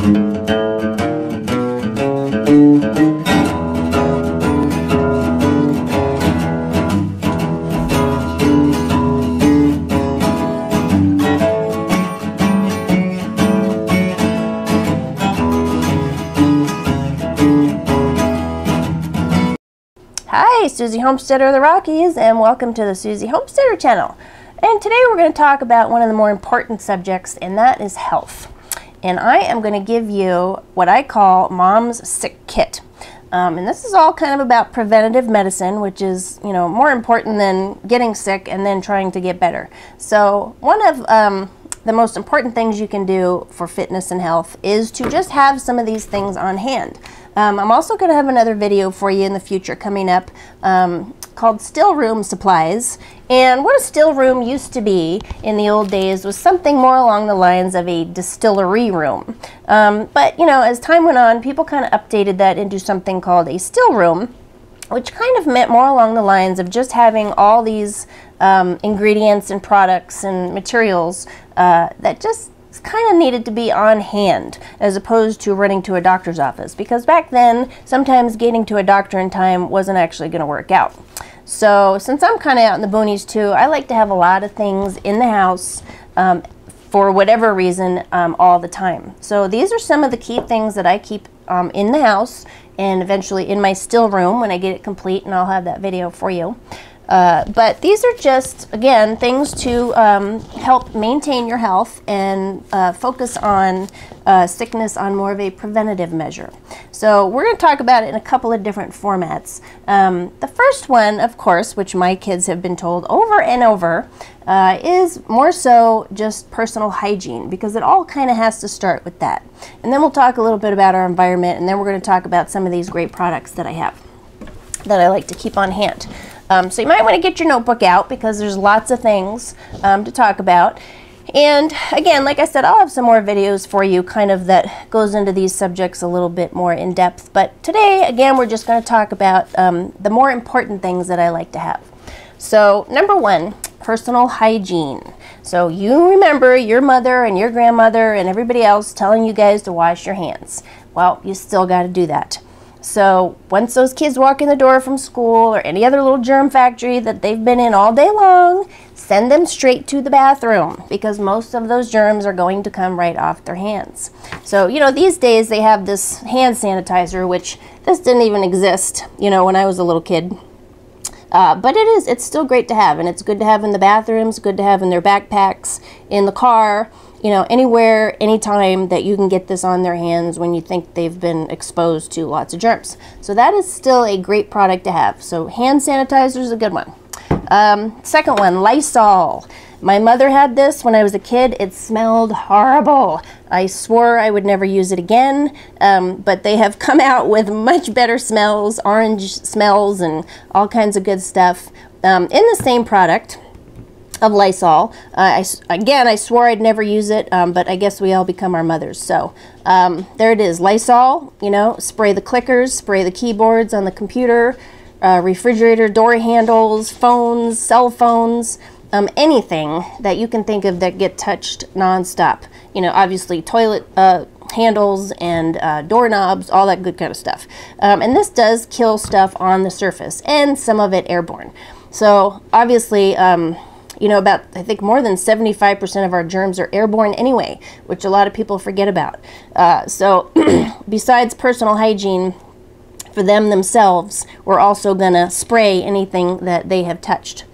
Hi, Susie Homesteader of the Rockies, and welcome to the Susie Homesteader channel. And today we're going to talk about one of the more important subjects, and that is health. And I am going to give you what I call Mom's Sick Kit. And this is all kind of about preventative medicine, which is, you know, more important than getting sick and then trying to get better. So one of the most important things you can do for fitness and health is to just have some of these things on hand. I'm also going to have another video for you in the future coming up called Still Room Supplies. And what a still room used to be in the old days was something more along the lines of a distillery room. But, you know, as time went on, people kind of updated that into something called a still room, which kind of meant more along the lines of just having all these ingredients and products and materials that just kind of needed to be on hand as opposed to running to a doctor's office, because back then sometimes getting to a doctor in time wasn't actually going to work out. So since I'm kind of out in the boonies too, I like to have a lot of things in the house for whatever reason all the time. So these are some of the key things that I keep in the house and eventually in my still room when I get it complete, and I'll have that video for you. But these are just, again, things to help maintain your health and focus on sickness on more of a preventative measure. So we're going to talk about it in a couple of different formats. The first one, of course, which my kids have been told over and over, is more so just personal hygiene, because it all kind of has to start with that. And then we'll talk a little bit about our environment, and then we're going to talk about some of these great products that I have that I like to keep on hand. So you might want to get your notebook out, because there's lots of things to talk about. And again, like I said, I'll have some more videos for you kind of that goes into these subjects a little bit more in depth. But today, again, we're just going to talk about the more important things that I like to have. So number one, personal hygiene. So you remember your mother and your grandmother and everybody else telling you guys to wash your hands. Well, you still got to do that. So once those kids walk in the door from school or any other little germ factory that they've been in all day long, send them straight to the bathroom, because most of those germs are going to come right off their hands. So, you know, these days they have this hand sanitizer, which this didn't even exist, you know, when I was a little kid. But it's still great to have, and it's good to have in the bathrooms, good to have in their backpacks, in the car, you know, anywhere, anytime that you can get this on their hands when you think they've been exposed to lots of germs. So that is still a great product to have. So hand sanitizer is a good one. Second one, Lysol. My mother had this when I was a kid. It smelled horrible. I swore I would never use it again, but they have come out with much better smells, orange smells, and all kinds of good stuff in the same product of Lysol. Again, I swore I'd never use it, but I guess we all become our mothers. So there it is, Lysol. You know, spray the clickers, spray the keyboards on the computer, refrigerator door handles, phones, cell phones, anything that you can think of that get touched nonstop. You know, obviously toilet handles and doorknobs, all that good kind of stuff. And this does kill stuff on the surface, and some of it airborne. So obviously, you know, about, I think, more than 75% of our germs are airborne anyway, which a lot of people forget about. So besides personal hygiene for them themselves, we're also going to spray anything that they have touched.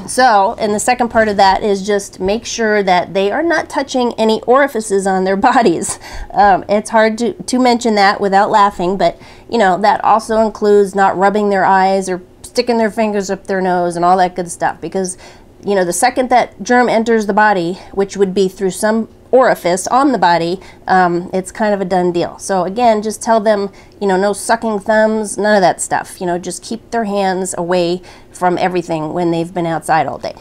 So, and the second part of that is just make sure that they are not touching any orifices on their bodies. It's hard to mention that without laughing, but, you know, that also includes not rubbing their eyes or sticking their fingers up their nose and all that good stuff, because, you know, the second that germ enters the body, which would be through some orifice on the body, it's kind of a done deal. So again, just tell them, you know, no sucking thumbs, none of that stuff. You know, just keep their hands away from everything when they've been outside all day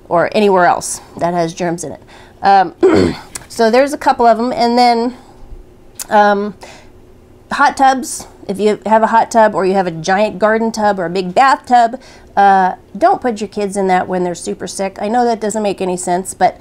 or anywhere else that has germs in it. So there's a couple of them. And then hot tubs. If you have a hot tub or you have a giant garden tub or a big bathtub, don't put your kids in that when they're super sick. I know that doesn't make any sense, but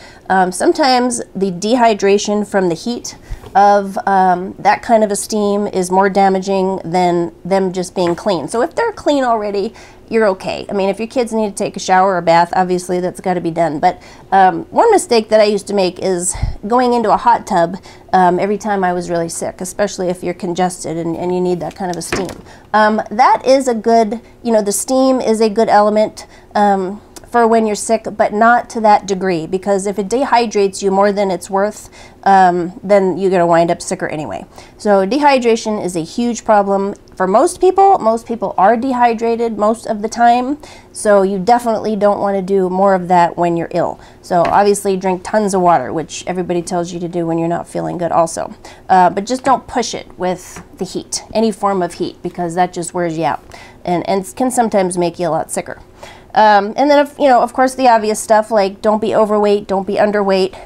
sometimes the dehydration from the heat of that kind of a steam is more damaging than them just being clean. So if they're clean already, you're okay. I mean, if your kids need to take a shower or bath, obviously that's got to be done. But one mistake that I used to make is going into a hot tub every time I was really sick, especially if you're congested and you need that kind of a steam. That is a good, the steam is a good element for when you're sick, but not to that degree, because if it dehydrates you more than it's worth, then you're going to wind up sicker anyway. So dehydration is a huge problem for most people. Most people are dehydrated most of the time, so you definitely don't want to do more of that when you're ill. So obviously drink tons of water, which everybody tells you to do when you're not feeling good also. But just don't push it with the heat, any form of heat, because that just wears you out and can sometimes make you a lot sicker. And then, of course, the obvious stuff like don't be overweight, don't be underweight.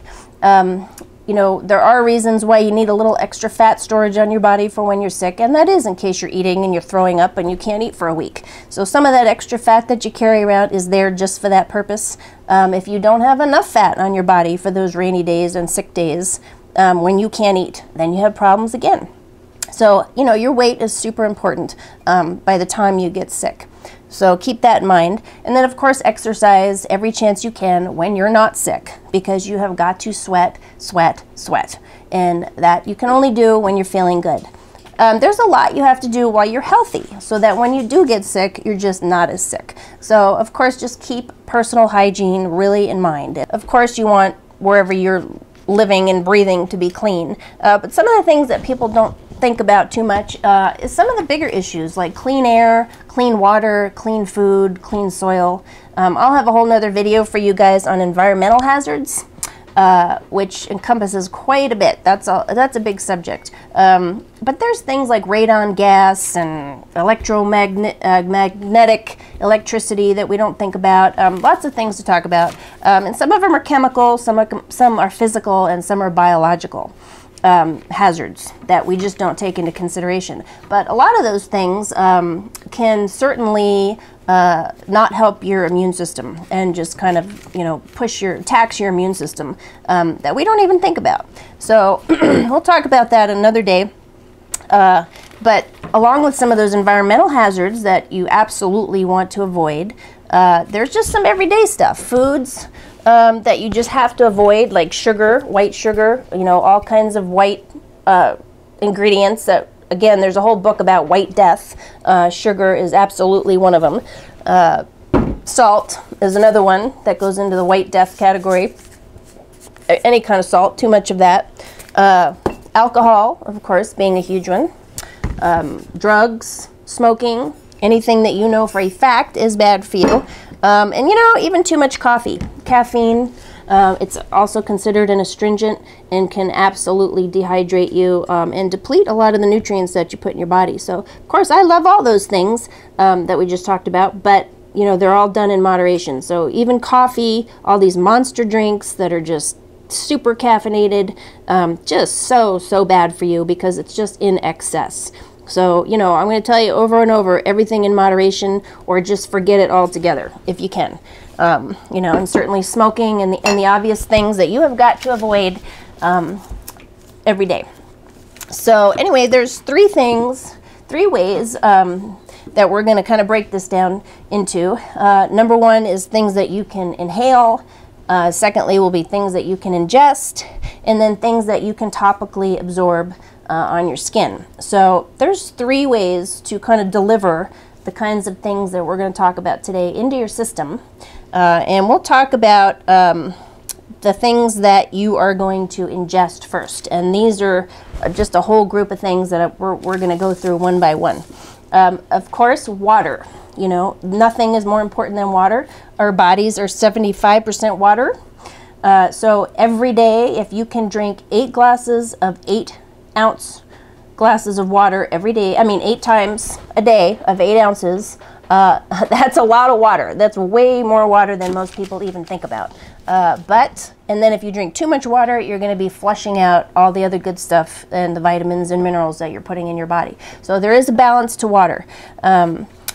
There are reasons why you need a little extra fat storage on your body for when you're sick, and that is in case you're eating and you're throwing up and you can't eat for a week. So some of that extra fat that you carry around is there just for that purpose. If you don't have enough fat on your body for those rainy days and sick days when you can't eat, then you have problems again. So, your weight is super important by the time you get sick. So keep that in mind. And then, of course, exercise every chance you can when you're not sick, because you have got to sweat, sweat, sweat. And that you can only do when you're feeling good. There's a lot you have to do while you're healthy, so that when you do get sick, you're just not as sick. So, of course, just keep personal hygiene really in mind. Of course, you want wherever you're living and breathing to be clean. But some of the things that people don't think about too much is some of the bigger issues like clean air, clean water, clean food, clean soil. I'll have a whole nother video for you guys on environmental hazards, which encompasses quite a bit. That's a big subject. But there's things like radon gas and magnetic electricity that we don't think about. Lots of things to talk about. And some of them are chemical, some are physical, and some are biological hazards that we just don't take into consideration. But a lot of those things can certainly not help your immune system and just kind of, tax your immune system that we don't even think about. So we'll talk about that another day. But along with some of those environmental hazards that you absolutely want to avoid, there's just some everyday stuff. Foods that you just have to avoid, like sugar, white sugar, all kinds of white ingredients that, again, there's a whole book about white death. Sugar is absolutely one of them. Salt is another one that goes into the white death category. Any kind of salt, too much of that. Alcohol, of course, being a huge one. Drugs, smoking, anything that you know for a fact is bad for you. And even too much coffee. Caffeine, it's also considered an astringent and can absolutely dehydrate you and deplete a lot of the nutrients that you put in your body. So, of course, I love all those things that we just talked about, but, they're all done in moderation. So even coffee, all these monster drinks that are just super caffeinated, just so bad for you because it's just in excess. So, I'm going to tell you over and over, everything in moderation, or just forget it altogether if you can. And certainly smoking and the obvious things that you have got to avoid every day. So anyway, there's three ways that we're going to kind of break this down into. Number one is things that you can inhale. Secondly will be things that you can ingest, and then things that you can topically absorb on your skin. So there's three ways to kind of deliver the kinds of things that we're going to talk about today into your system. And we'll talk about the things that you are going to ingest first. And these are just a whole group of things that we're going to go through one by one. Of course, water. Nothing is more important than water. Our bodies are 75% water. So every day, if you can drink 8 glasses of 8-ounce glasses of water every day, 8 times a day of 8 ounces, that's a lot of water. That's way more water than most people even think about. And then if you drink too much water, you're going to be flushing out all the other good stuff and the vitamins and minerals that you're putting in your body. So there is a balance to water.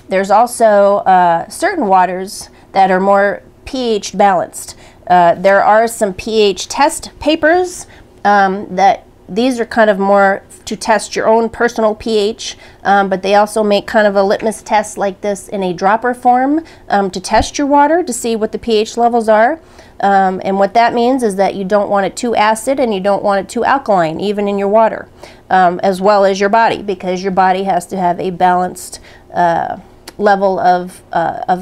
There's also certain waters that are more pH balanced. There are some pH test papers that these are kind of more to test your own personal pH, but they also make kind of a litmus test like this in a dropper form to test your water to see what the pH levels are. And what that means is that you don't want it too acid and you don't want it too alkaline, even in your water, as well as your body, because your body has to have a balanced level of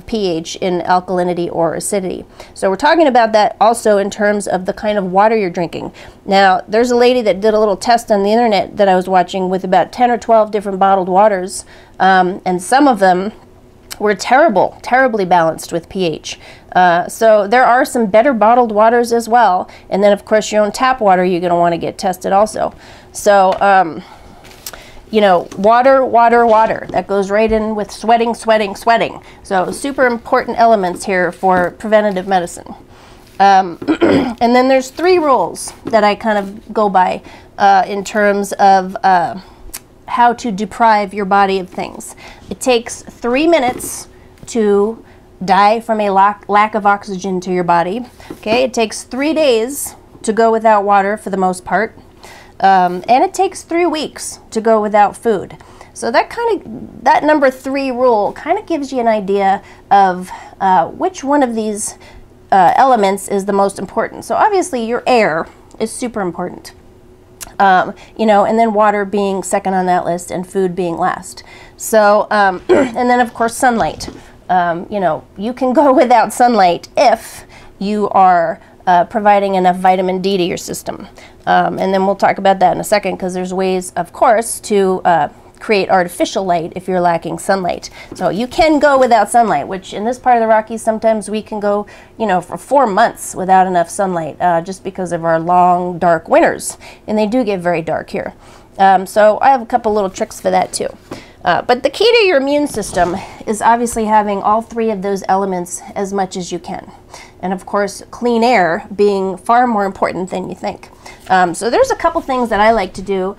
pH in alkalinity or acidity. So we're talking about that also in terms of the kind of water you're drinking. Now, there's a lady that did a little test on the internet that I was watching with about 10 or 12 different bottled waters, and some of them were terribly balanced with pH. So there are some better bottled waters as well. And then, of course, your own tap water you're going to want to get tested also. So, you know, water. That goes right in with sweating. So super important elements here for preventative medicine. And then there's 3 rules that I kind of go by in terms of how to deprive your body of things. It takes 3 minutes to die from a lack of oxygen to your body. Okay, it takes 3 days to go without water for the most part. And it takes 3 weeks to go without food. So that number 3 rule kind of gives you an idea of which one of these elements is the most important. So obviously your air is super important. You know, and then water being second on that list and food being last. So, and then of course sunlight. You know, you can go without sunlight if you are providing enough vitamin D to your system. And then we'll talk about that in a second, because there's ways, of course, to create artificial light if you're lacking sunlight. So you can go without sunlight, which in this part of the Rockies, sometimes we can go, you know, for 4 months without enough sunlight just because of our long, dark winters. And they do get very dark here. So I have a couple little tricks for that too. But the key to your immune system is obviously having all 3 of those elements as much as you can. And of course, clean air being far more important than you think. So there's a couple things that I like to do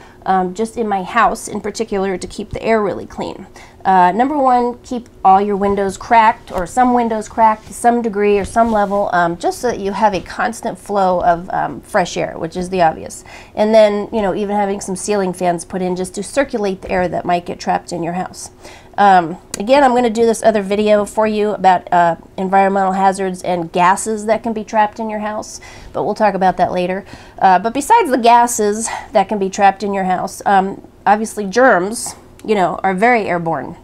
just in my house in particular to keep the air really clean. Number 1, keep all your windows cracked, or some windows cracked to some degree or some level, just so that you have a constant flow of fresh air, which is the obvious. And then, you know, even having some ceiling fans put in just to circulate the air that might get trapped in your house. Again, I'm going to do this other video for you about environmental hazards and gases that can be trapped in your house, but we'll talk about that later. But besides the gases that can be trapped in your house, obviously germs, you know, are very airborne.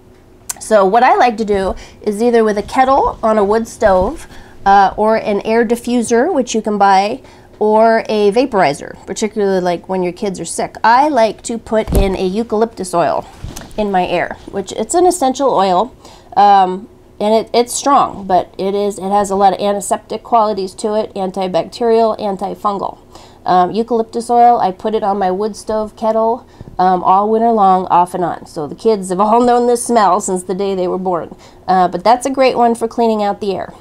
So what I like to do is either with a kettle on a wood stove or an air diffuser, which you can buy, or a vaporizer, particularly like when your kids are sick. I like to put in a eucalyptus oil in my air, which it's an essential oil, and it's strong, but it has a lot of antiseptic qualities to it, antibacterial, antifungal. Eucalyptus oil, I put it on my wood stove kettle all winter long, off and on. So the kids have all known this smell since the day they were born. But that's a great one for cleaning out the air.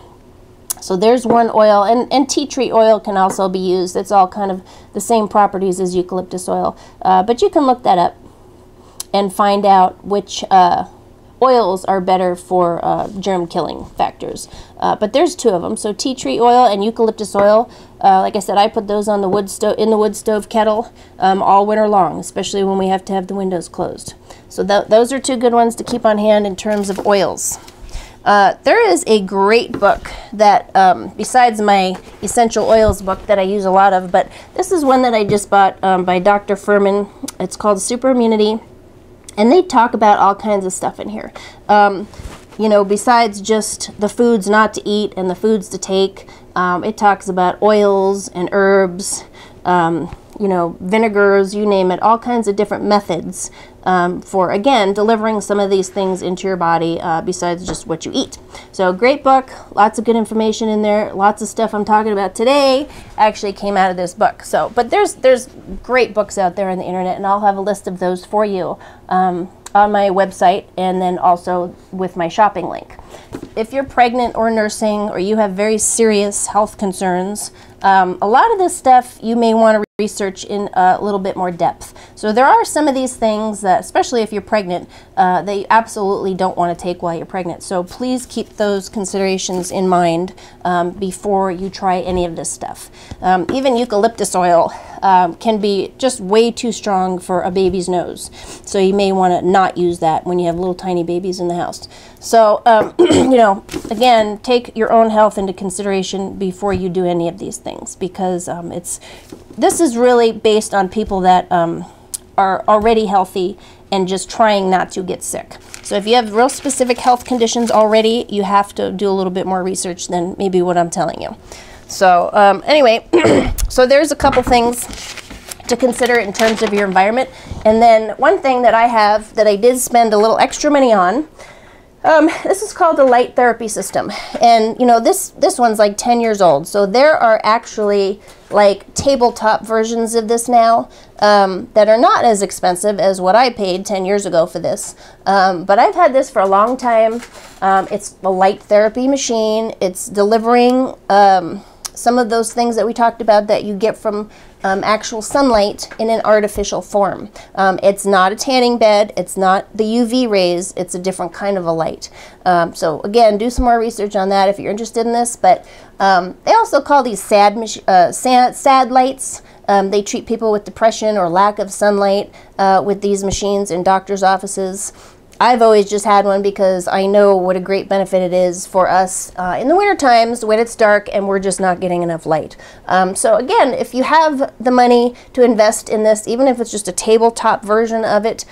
So there's one oil, and tea tree oil can also be used. It's all kind of the same properties as eucalyptus oil. But you can look that up and find out which oils are better for germ killing factors. But there's 2 of them. So tea tree oil and eucalyptus oil. Like I said, I put those on the wood stove kettle all winter long, especially when we have to have the windows closed. So those are 2 good ones to keep on hand in terms of oils. There is a great book that, besides my essential oils book that I use a lot of, but this is one that I just bought by Dr. Furman. It's called Super Immunity, and they talk about all kinds of stuff in here. You know, besides just the foods not to eat and the foods to take, it talks about oils and herbs, you know, vinegars, you name it, all kinds of different methods for, again, delivering some of these things into your body besides just what you eat. So great book, lots of good information in there. Lots of stuff I'm talking about today actually came out of this book. So, but there's great books out there on the internet, and I'll have a list of those for you on my website, and then also with my shopping link. If you're pregnant or nursing, or you have very serious health concerns, a lot of this stuff you may want to research in a little bit more depth. So there are some of these things that, especially if you're pregnant, that you absolutely don't want to take while you're pregnant. So please keep those considerations in mind before you try any of this stuff. Even eucalyptus oil can be just way too strong for a baby's nose. So you may want to not use that when you have little tiny babies in the house. So, you know, again, take your own health into consideration before you do any of these things, because this is really based on people that are already healthy and just trying not to get sick. So if you have real specific health conditions already, you have to do a little bit more research than maybe what I'm telling you. So anyway, so there's a couple things to consider in terms of your environment. And then one thing that I have that I did spend a little extra money on, this is called the light therapy system. And you know, this one's like 10 years old. So there are actually like tabletop versions of this now that are not as expensive as what I paid 10 years ago for this. But I've had this for a long time. It's a light therapy machine. It's delivering some of those things that we talked about that you get from actual sunlight in an artificial form. It's not a tanning bed, it's not the UV rays, it's a different kind of a light. So again, do some more research on that if you're interested in this, but they also call these SAD lights. They treat people with depression or lack of sunlight with these machines in doctor's offices. I've always just had one because I know what a great benefit it is for us in the winter times when it's dark and we're just not getting enough light. So again, if you have the money to invest in this, even if it's just a tabletop version of it,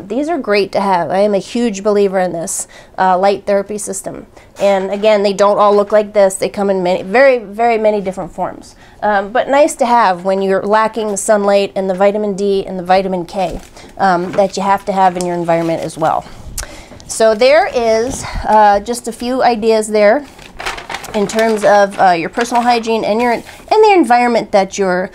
these are great to have. I am a huge believer in this light therapy system. And again, they don't all look like this. They come in many, very many different forms. But nice to have when you're lacking the sunlight and the vitamin D and the vitamin K that you have to have in your environment as well. So there is just a few ideas there in terms of your personal hygiene and the environment that you're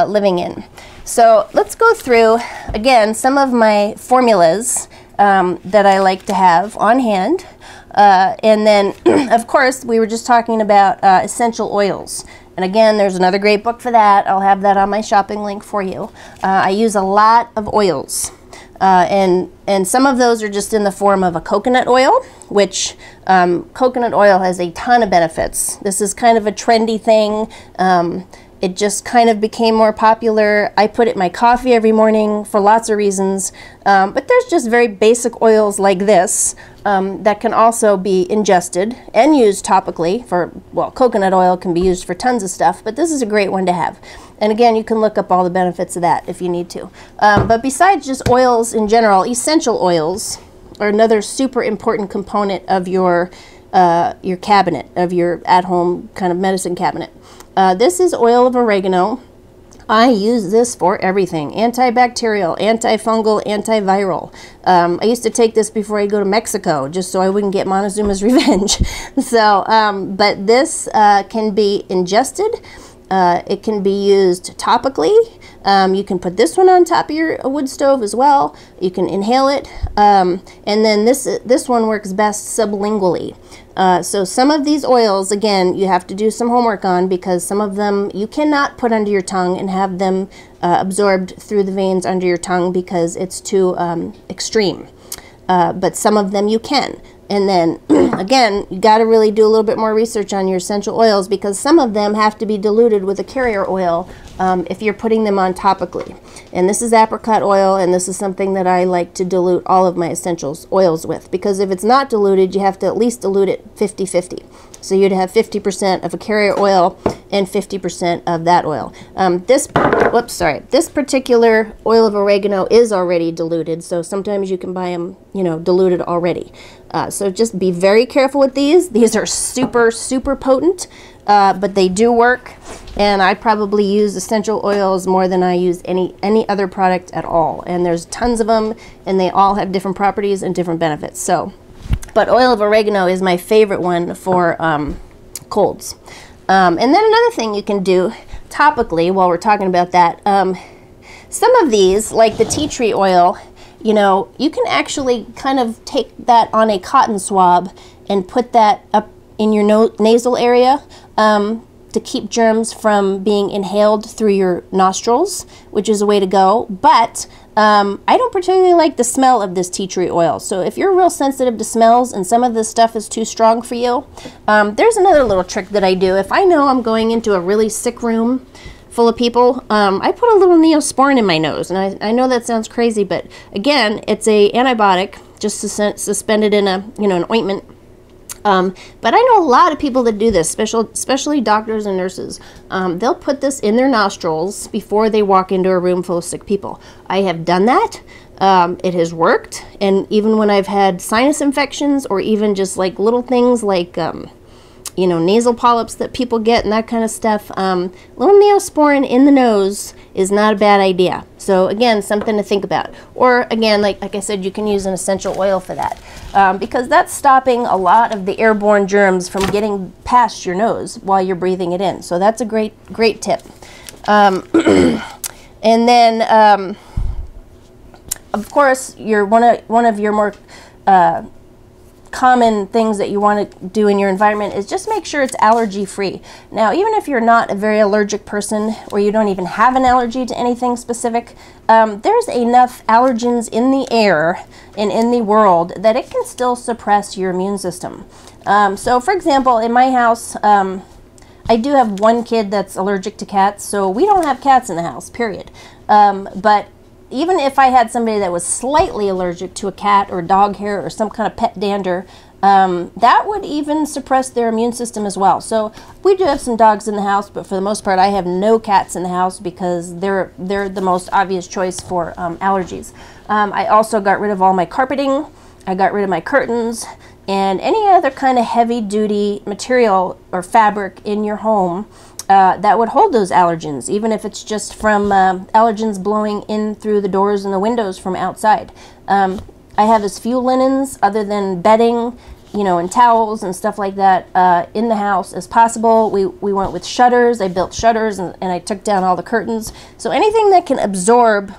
living in. So let's go through, again, some of my formulas that I like to have on hand. And then, of course, we were just talking about essential oils. And again, there's another great book for that. I'll have that on my shopping link for you. I use a lot of oils. And some of those are just in the form of a coconut oil, which coconut oil has a ton of benefits. This is kind of a trendy thing. It just kind of became more popular. I put it in my coffee every morning for lots of reasons. But there's just very basic oils like this that can also be ingested and used topically for, well, coconut oil can be used for tons of stuff, but this is a great one to have. And again, you can look up all the benefits of that if you need to. But besides just oils in general, essential oils are another super important component of your cabinet, of your at-home kind of medicine cabinet. This is oil of oregano. I use this for everything. Antibacterial, antifungal, antiviral. I used to take this before I go to Mexico just so I wouldn't get Montezuma's revenge. So, but this can be ingested. It can be used topically. You can put this one on top of your wood stove as well. You can inhale it. And then this one works best sublingually. So some of these oils, again, you have to do some homework on because some of them you cannot put under your tongue and have them absorbed through the veins under your tongue because it's too extreme. But some of them you can. And then, again, you got to really do a little bit more research on your essential oils because some of them have to be diluted with a carrier oil if you're putting them on topically. And this is apricot oil, and this is something that I like to dilute all of my essentials oils with because if it's not diluted, you have to at least dilute it 50-50. So you'd have 50% of a carrier oil and 50% of that oil. This particular oil of oregano is already diluted, so sometimes you can buy them, you know, diluted already. So just be very careful with these. These are super, super potent, but they do work. And I probably use essential oils more than I use any other product at all. And there's tons of them, and they all have different properties and different benefits. So, but oil of oregano is my favorite one for colds. And then another thing you can do topically while we're talking about that, some of these, like the tea tree oil, you know, you can actually kind of take that on a cotton swab and put that up in your nasal area. to keep germs from being inhaled through your nostrils, which is a way to go. But I don't particularly like the smell of this tea tree oil. So if you're real sensitive to smells and some of this stuff is too strong for you, there's another little trick that I do. If I know I'm going into a really sick room full of people, I put a little Neosporin in my nose. And I know that sounds crazy, but again, it's a antibiotic just suspended in a, you know, an ointment. But I know a lot of people that do this, especially doctors and nurses. They'll put this in their nostrils before they walk into a room full of sick people. I have done that. It has worked. And even when I've had sinus infections or even just like little things like, you know, nasal polyps that people get and that kind of stuff, little Neosporin in the nose is not a bad idea. So again, something to think about. Or again, like I said, you can use an essential oil for that, because that's stopping a lot of the airborne germs from getting past your nose while you're breathing it in. So that's a great tip. And then, of course, one of your more common things that you want to do in your environment is just make sure it's allergy free. Now, even if you're not a very allergic person or you don't even have an allergy to anything specific, there's enough allergens in the air and in the world that it can still suppress your immune system. So for example, in my house, I do have one kid that's allergic to cats, so we don't have cats in the house, period. But even if I had somebody that was slightly allergic to a cat or dog hair or some kind of pet dander, that would even suppress their immune system as well. So we do have some dogs in the house, but for the most part I have no cats in the house because they're the most obvious choice for allergies. I also got rid of all my carpeting, I got rid of my curtains, and any other kind of heavy duty material or fabric in your home that would hold those allergens, even if it's just from allergens blowing in through the doors and the windows from outside. I have as few linens other than bedding, you know, and towels and stuff like that in the house as possible. We went with shutters. I built shutters and I took down all the curtains. So anything that can absorb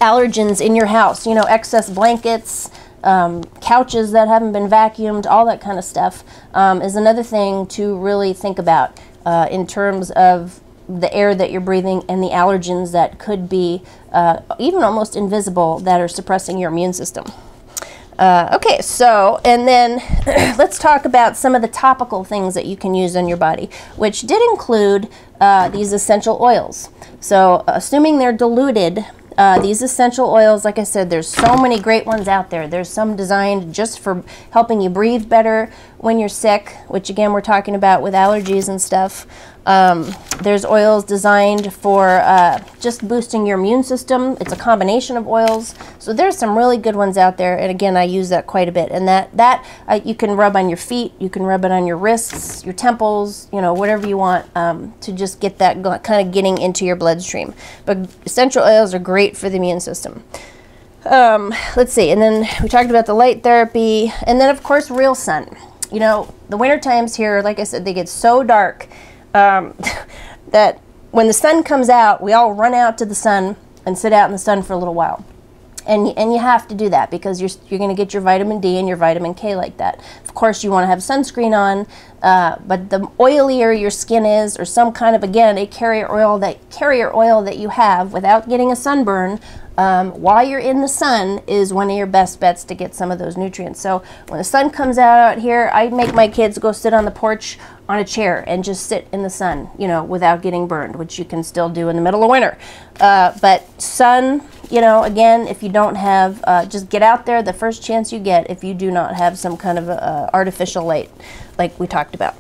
allergens in your house, you know, excess blankets, couches that haven't been vacuumed, all that kind of stuff is another thing to really think about. In terms of the air that you're breathing and the allergens that could be even almost invisible that are suppressing your immune system. Okay, so, and then let's talk about some of the topical things that you can use on your body, which did include these essential oils. So, assuming they're diluted, these essential oils, like I said, there's so many great ones out there. There's some designed just for helping you breathe better when you're sick, which again we're talking about with allergies and stuff. There's oils designed for just boosting your immune system. It's a combination of oils. So there's some really good ones out there. And again, I use that quite a bit. And that you can rub on your feet. You can rub it on your wrists, your temples, you know, whatever you want to just get that kind of getting into your bloodstream. But essential oils are great for the immune system. Let's see. And then we talked about the light therapy. And then, of course, real sun. You know, the winter times here, like I said, they get so dark that when the sun comes out, we all run out to the sun and sit out in the sun for a little while. And you have to do that because you're going to get your vitamin D and your vitamin K like that. Of course, you want to have sunscreen on, but the oilier your skin is, or some kind of, again, a carrier oil that you have without getting a sunburn, while you're in the sun is one of your best bets to get some of those nutrients. So when the sun comes out here, I make my kids go sit on the porch on a chair and just sit in the sun, you know, without getting burned, which you can still do in the middle of winter. But sun, you know, again, if you don't have, just get out there the first chance you get if you do not have some kind of artificial light like we talked about.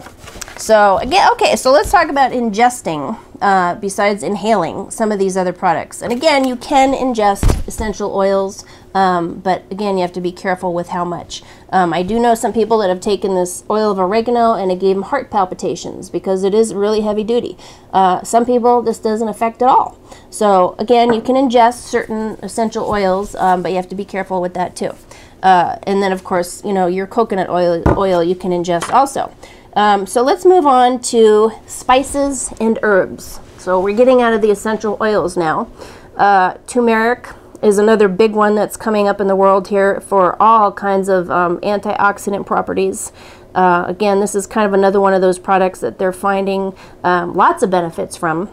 So again, okay, so let's talk about ingesting, besides inhaling, some of these other products. And again, you can ingest essential oils, but again, you have to be careful with how much. I do know some people that have taken this oil of oregano and it gave them heart palpitations because it is really heavy duty. Some people this doesn't affect at all. So again, you can ingest certain essential oils, but you have to be careful with that too. And then of course, you know, your coconut oil you can ingest also. So let's move on to spices and herbs. So we're getting out of the essential oils now. Turmeric is another big one that's coming up in the world here for all kinds of antioxidant properties. Again, this is kind of another one of those products that they're finding lots of benefits from.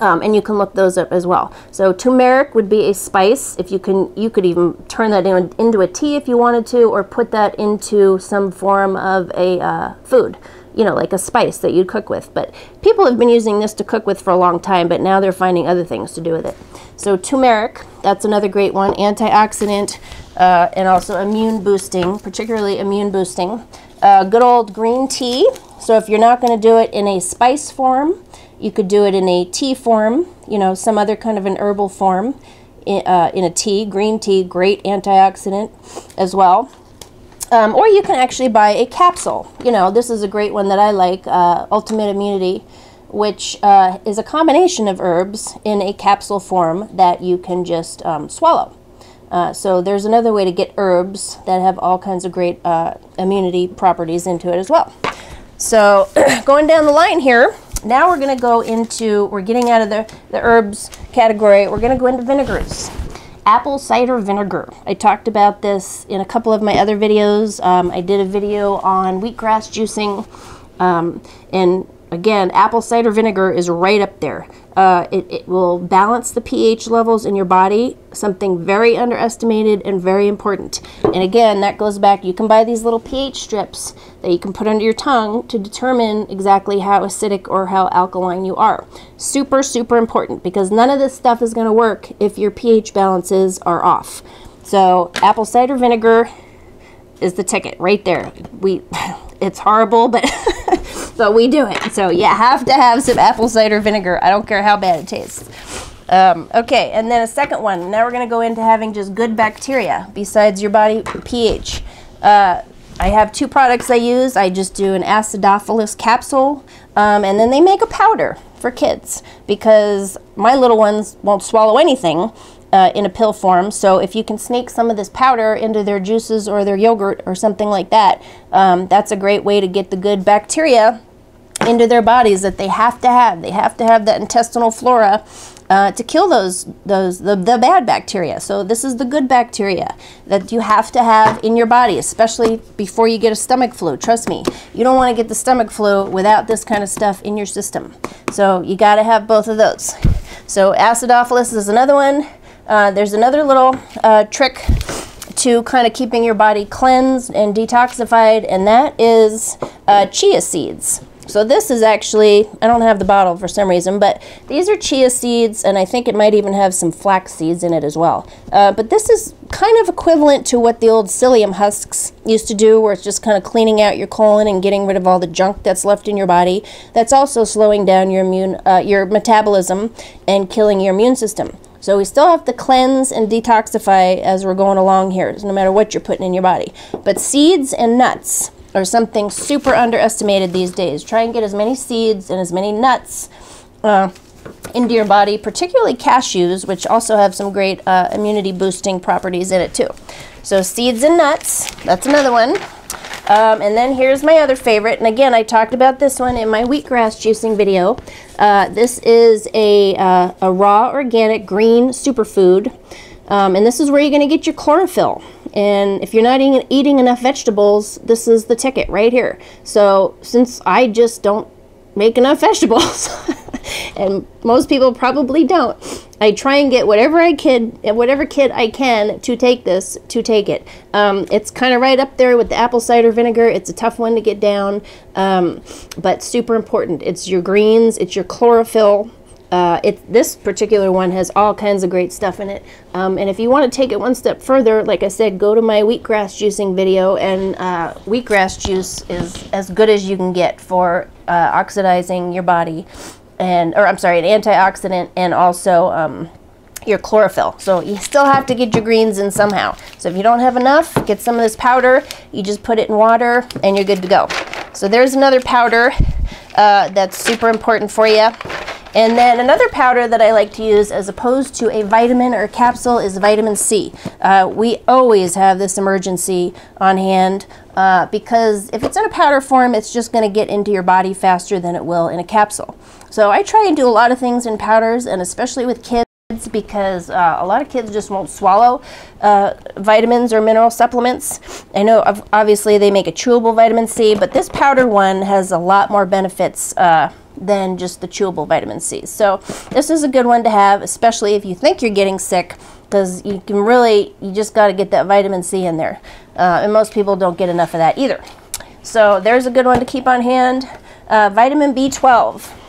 And you can look those up as well. So turmeric would be a spice. If you could even turn that into a tea if you wanted to, or put that into some form of a food, you know, like a spice that you'd cook with. But people have been using this to cook with for a long time, but now they're finding other things to do with it. So turmeric, that's another great one, antioxidant, and also immune boosting, particularly immune boosting. Good old green tea. So if you're not going to do it in a spice form, you could do it in a tea form, you know, some other kind of an herbal form in a tea. Green tea, great antioxidant as well. Or you can actually buy a capsule. You know, this is a great one that I like, Ultimate Immunity, which is a combination of herbs in a capsule form that you can just swallow. So there's another way to get herbs that have all kinds of great immunity properties into it as well. So going down the line here, now we're going to go into, we're getting out of the herbs category, we're going to go into vinegars. Apple cider vinegar. I talked about this in a couple of my other videos. I did a video on wheatgrass juicing, and again, apple cider vinegar is right up there. It will balance the pH levels in your body, something very underestimated and very important. And again, that goes back, you can buy these little pH strips that you can put under your tongue to determine exactly how acidic or how alkaline you are. Super, super important, because none of this stuff is going to work if your pH balances are off. So apple cider vinegar is the ticket right there. It's horrible, but but we do it. So you have to have some apple cider vinegar. I don't care how bad it tastes. Okay, and then a second one. Now we're going to go into having just good bacteria besides your body pH. I have two products I use. I just do an acidophilus capsule, and then they make a powder for kids because my little ones won't swallow anything in a pill form. So if you can sneak some of this powder into their juices or their yogurt or something like that, that's a great way to get the good bacteria into their bodies that they have to have. They have to have that intestinal flora to kill the bad bacteria. So this is the good bacteria that you have to have in your body, especially before you get a stomach flu. Trust me, you don't want to get the stomach flu without this kind of stuff in your system. So you got to have both of those. So acidophilus is another one. There's another little trick to kind of keeping your body cleansed and detoxified, and that is chia seeds. So this is actually, I don't have the bottle for some reason, but these are chia seeds, and I think it might even have some flax seeds in it as well. But this is kind of equivalent to what the old psyllium husks used to do, where it's just kind of cleaning out your colon and getting rid of all the junk that's left in your body. That's also slowing down your metabolism and killing your immune system. So we still have to cleanse and detoxify as we're going along here, no matter what you're putting in your body. But seeds and nuts are something super underestimated these days. Try and get as many seeds and as many nuts into your body, particularly cashews, which also have some great immunity boosting properties in it too. So seeds and nuts, that's another one. And then here's my other favorite, and again, I talked about this one in my wheatgrass juicing video. This is a raw organic green superfood, and this is where you're going to get your chlorophyll. And if you're not eating enough vegetables, this is the ticket right here. So since I just don't make enough vegetables, and most people probably don't, I try and get whatever kid I can to take this, to take it. It's kind of right up there with the apple cider vinegar. It's a tough one to get down, but super important. It's your greens, it's your chlorophyll. This particular one has all kinds of great stuff in it. And if you want to take it one step further, like I said, go to my wheatgrass juicing video, and wheatgrass juice is as good as you can get for oxidizing your body, an antioxidant, and also your chlorophyll. So you still have to get your greens in somehow. So if you don't have enough, get some of this powder, you just put it in water and you're good to go. So there's another powder that's super important for you. And then another powder that I like to use as opposed to a vitamin or a capsule is vitamin C. We always have this emergency on hand because if it's in a powder form, it's just going to get into your body faster than it will in a capsule. So I try and do a lot of things in powders, and especially with kids, because a lot of kids just won't swallow vitamins or mineral supplements. I know obviously they make a chewable vitamin C, but this powder one has a lot more benefits than just the chewable vitamin C. So this is a good one to have, especially if you think you're getting sick, because you just got to get that vitamin C in there. And most people don't get enough of that either. So there's a good one to keep on hand. Vitamin B12.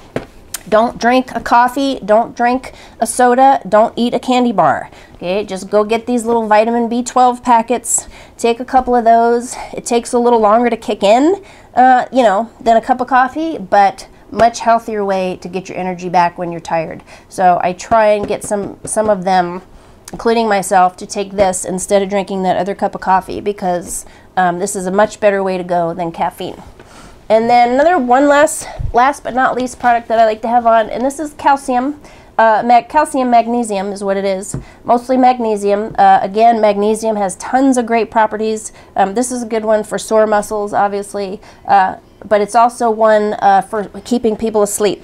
Don't drink a coffee, don't drink a soda, don't eat a candy bar. Okay, just go get these little vitamin B12 packets, take a couple of those. It takes a little longer to kick in, you know, than a cup of coffee, but much healthier way to get your energy back when you're tired. So I try and get some of them, including myself, to take this instead of drinking that other cup of coffee, because this is a much better way to go than caffeine. And then another last but not least product that I like to have on, and this is calcium. Calcium magnesium is what it is, mostly magnesium. Again, magnesium has tons of great properties. This is a good one for sore muscles, obviously, but it's also one for keeping people asleep,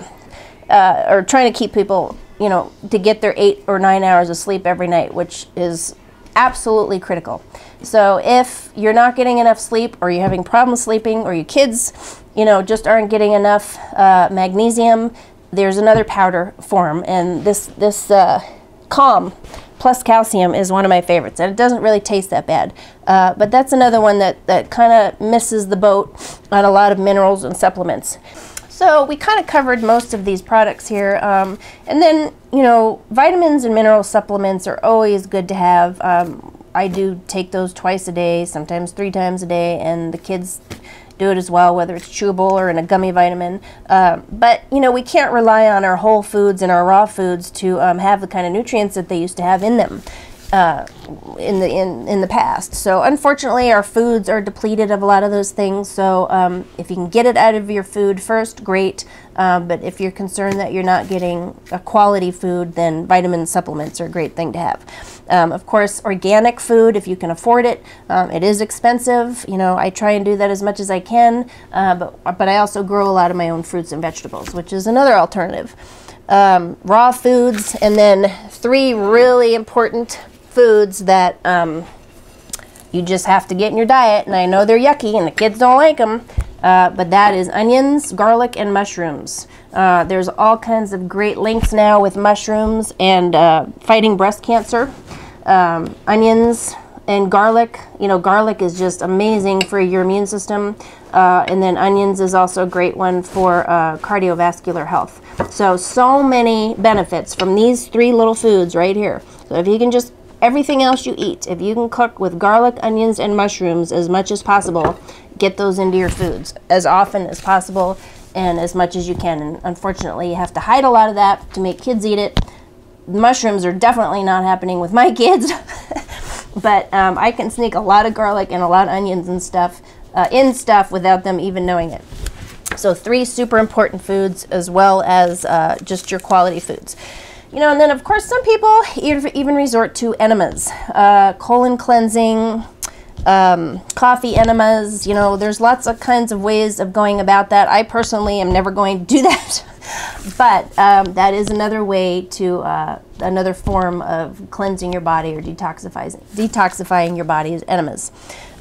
or trying to keep people, you know, to get their 8 or 9 hours of sleep every night, which is absolutely critical. So if you're not getting enough sleep, or you're having problems sleeping, or your kids, you know, just aren't getting enough magnesium, there's another powder form, and this Calm plus calcium is one of my favorites, and it doesn't really taste that bad. But that's another one that kind of misses the boat on a lot of minerals and supplements. So we kind of covered most of these products here. And then, you know, vitamins and mineral supplements are always good to have. I do take those twice a day, sometimes 3 times a day, and the kids do it as well, whether it's chewable or in a gummy vitamin. But, you know, we can't rely on our whole foods and our raw foods to have the kind of nutrients that they used to have in them in the past. So unfortunately, our foods are depleted of a lot of those things. So if you can get it out of your food first, great. But if you're concerned that you're not getting a quality food, then vitamin supplements are a great thing to have. Of course, organic food, if you can afford it. It is expensive. You know, I try and do that as much as I can. But I also grow a lot of my own fruits and vegetables, which is another alternative. Raw foods, and then 3 really important foods that you just have to get in your diet, and I know they're yucky and the kids don't like them, but that is onions, garlic, and mushrooms. There's all kinds of great links now with mushrooms and fighting breast cancer. Onions and garlic, you know, garlic is just amazing for your immune system, and then onions is also a great one for cardiovascular health. So many benefits from these 3 little foods right here. So if you can just, everything else you eat, if you can cook with garlic, onions, and mushrooms as much as possible, get those into your foods as often as possible and as much as you can. And unfortunately, you have to hide a lot of that to make kids eat it. Mushrooms are definitely not happening with my kids, but I can sneak a lot of garlic and a lot of onions and stuff in stuff without them even knowing it. So 3 super important foods, as well as just your quality foods. You know, and then of course some people even resort to enemas, colon cleansing, coffee enemas. You know, there's lots of kinds of ways of going about that. I personally am never going to do that, but that is another way to, another form of cleansing your body or detoxifying your body is enemas.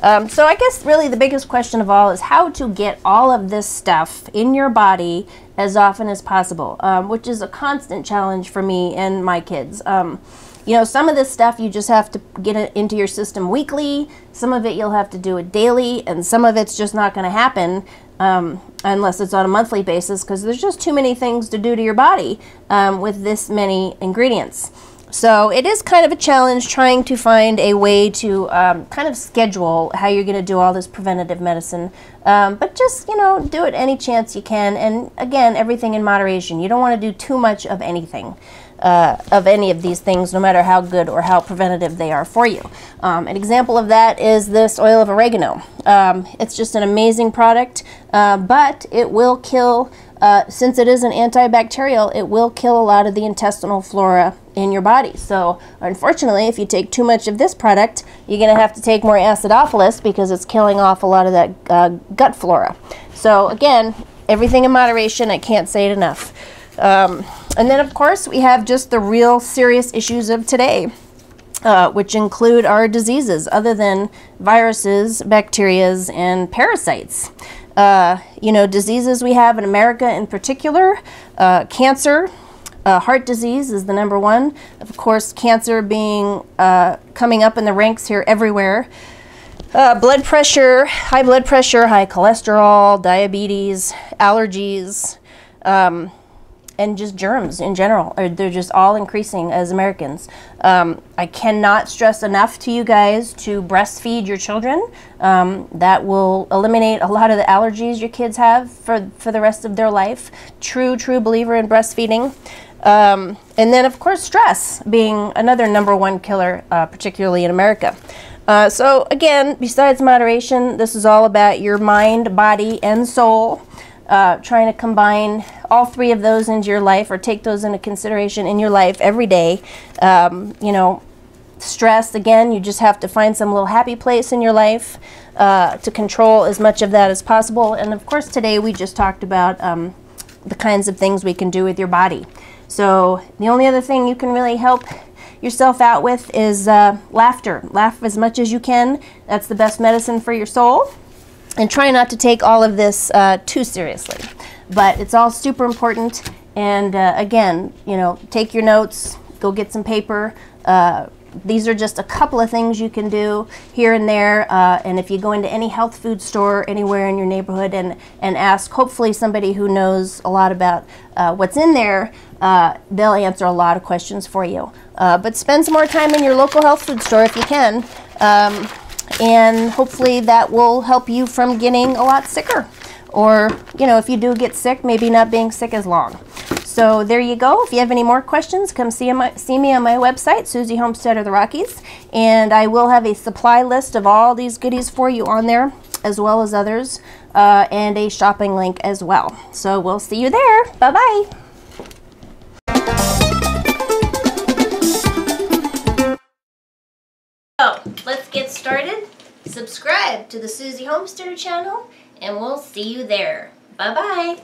So I guess really the biggest question of all is how to get all of this stuff in your body as often as possible, which is a constant challenge for me and my kids. You know, some of this stuff you just have to get it into your system weekly, some of it you'll have to do it daily, and some of it's just not going to happen unless it's on a monthly basis, because there's just too many things to do to your body with this many ingredients. So it is kind of a challenge trying to find a way to kind of schedule how you're going to do all this preventative medicine. But just, you know, do it any chance you can. And again, everything in moderation. You don't want to do too much of anything, of any of these things, no matter how good or how preventative they are for you. An example of that is this oil of oregano. It's just an amazing product, but it will kill, since it is an antibacterial, it will kill a lot of the intestinal flora in your body. So unfortunately, if you take too much of this product, you're going to have to take more acidophilus because it's killing off a lot of that gut flora. So again, everything in moderation. I can't say it enough. And then, of course, we have just the real serious issues of today, which include our diseases other than viruses, bacterias, and parasites. You know, diseases we have in America in particular, cancer, heart disease is the #1. Of course, cancer being coming up in the ranks here everywhere. Blood pressure, high cholesterol, diabetes, allergies, and just germs in general. They're just all increasing as Americans. I cannot stress enough to you guys to breastfeed your children. That will eliminate a lot of the allergies your kids have for the rest of their life. True believer in breastfeeding. And then, of course, stress being another #1 killer, particularly in America. So again, besides moderation, this is all about your mind, body, and soul. Trying to combine all 3 of those into your life, or take those into consideration in your life every day. You know, stress, again, you just have to find some little happy place in your life to control as much of that as possible. And of course, today we just talked about the kinds of things we can do with your body. So the only other thing you can really help yourself out with is laughter. Laugh as much as you can. That's the best medicine for your soul. And try not to take all of this too seriously. But it's all super important. And again, you know, take your notes, go get some paper. These are just a couple of things you can do here and there. And if you go into any health food store anywhere in your neighborhood and ask, hopefully somebody who knows a lot about what's in there, they'll answer a lot of questions for you. But spend some more time in your local health food store if you can. And hopefully that will help you from getting a lot sicker. Or, you know, if you do get sick, maybe not being sick as long. So there you go. If you have any more questions, come see me on my website, Susie Homesteader of the Rockies. And I will have a supply list of all these goodies for you on there, as well as others, and a shopping link as well. So we'll see you there. Bye-bye. So let's get started. Subscribe to the Susie Homesteader channel, and we'll see you there. Bye-bye.